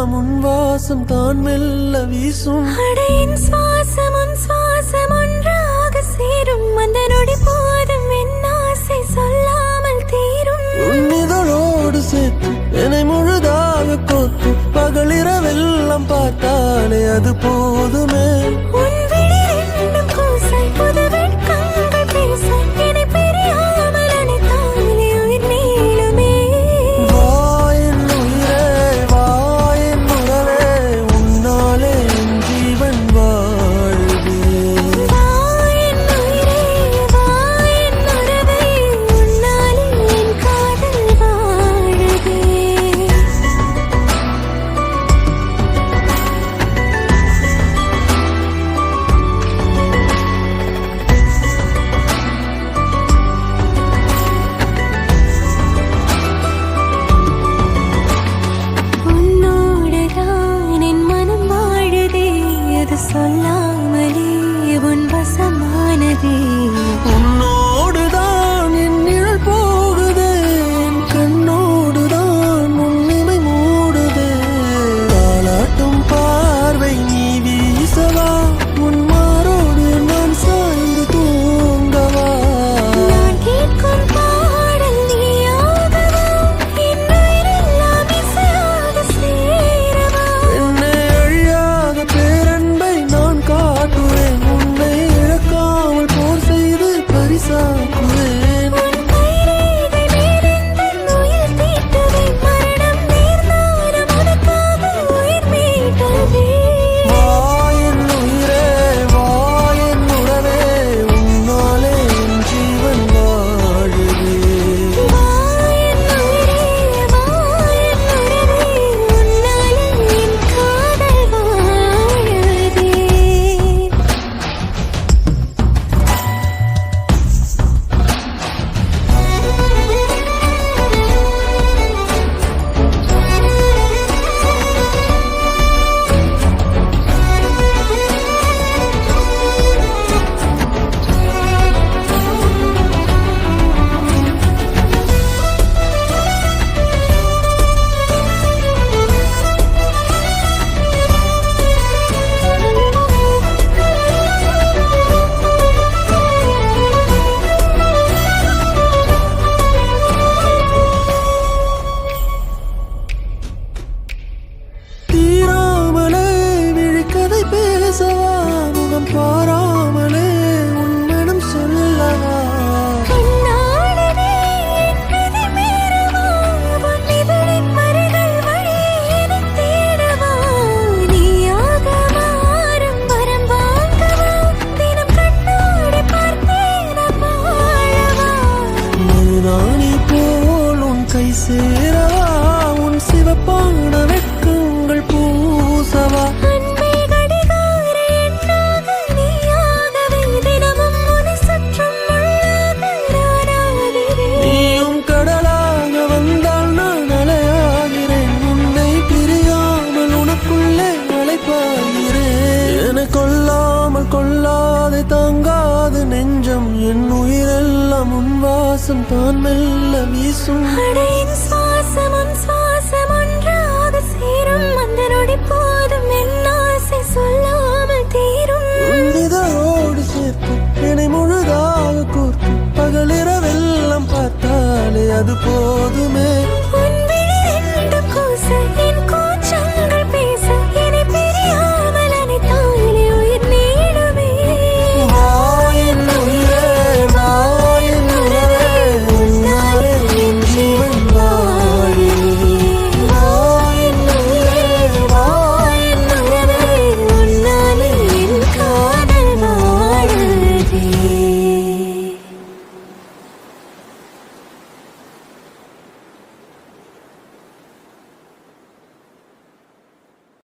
உயிரெல்லாம் உன் வாசம் தான் மெல்ல வீசும். அடையின் சுவாசம் உன் சுவாசம் ஒன்றாக சேரும். அந்த நொடி போதும் என் ஆசை சொல்லாமல் தீரும். உன் இதழோடு சேர்த்து என்னை முழுதாக கோத்து பகலிரவெல்லாம் பார்த்தாலே அது போதுமே. உன் விழி ரெண்டும் கூச புது வெட்கங்கள் பேச என்னை பிரியாமல் அனைத்தாலே உயிர் நீளுமே. வா என் உயிரே வா என் உறவே உன்னாலே என் ஜீவன் வாழுதே. வா என் உயிரே வா என் உறவே உன்னாலே என் காதல் வாழுதே. உன்னோடுதான் என் மனம் வாழுதே. அது சொல்லாமலே உன் வசமானதே. உன்னோடுதான் என் நிழல் போகுதே. என் கண்ணோடுதான் உன் இமை மூடுதே. தாலாட்டும் பார்வை நீ வீசவா உன் மாரோடு நான் சாய்ந்து தூங்கவா. நான் கேட்கும் பாடல் நீயாகவா என் உயிரெல்லாம் இசையாக சேரவா. என்னை அழியாத பேரன்பை நான் காட்டுவேன். உன்னை இழக்காமல் போர் செய்து பரிசாக்குவேன். உன் கைரேகை மேலெந்தன் உயிர் தீட்டுவேன். மரணம் நேர்ந்தாலும் உனக்காக உயிர் மீட்டவேன். வா என் உயிரே வா என் உறவே உன்னாலே என் ஜீவன் வாழுதே. வா என் உயிரே வா என் உறவே உன்னாலே என் காதல் வாழுதே. தீராமலே விழிக்கதை பேசவா முகம் பாராமலே உன் மனம் சொல்லவா. கண்ணாளனே என் கதை மீறவா உன் இதழின் மறைகள் வழி என்னைத் தேடவா. நீயாக மாறும் வரம் வாங்கவா தினம் கண்ணாடி பார்த்தே நான் வாழவா. மருதாணி போல் உன் கை சேரவா உன் சிவப்பான வெட்கங்கள் பூசவா. அன்பே கடிகார எண்ணாக நீயாகவே தினமும் உன்னை சுற்றும் முள்ளாக நானாகிறேன். நீயும் கடலாக வந்தால் நான் அலையாகிறேன். உன்னை பிரியாமல் உனக்குள்ளே அலைப்பாகிறேன். என கொல்லாமல் கொள்ளாതെ தாங்காது நெஞ்சம் என் உயிரெல்லாம் உன் வாசம் தான் மெல்ல வீசும். அடையின் சுவாசம் உன் சுவாசம் ஒன்றாக சேரும். அந்த நொடி போதும் என் ஆசை சொல்லாமல் தீரும். உன் இதழோடு சேர்த்து என்னை முழுதாக கோர்த்து பகலிரவெல்லாம் பார்த்தாலே அது போதுமே.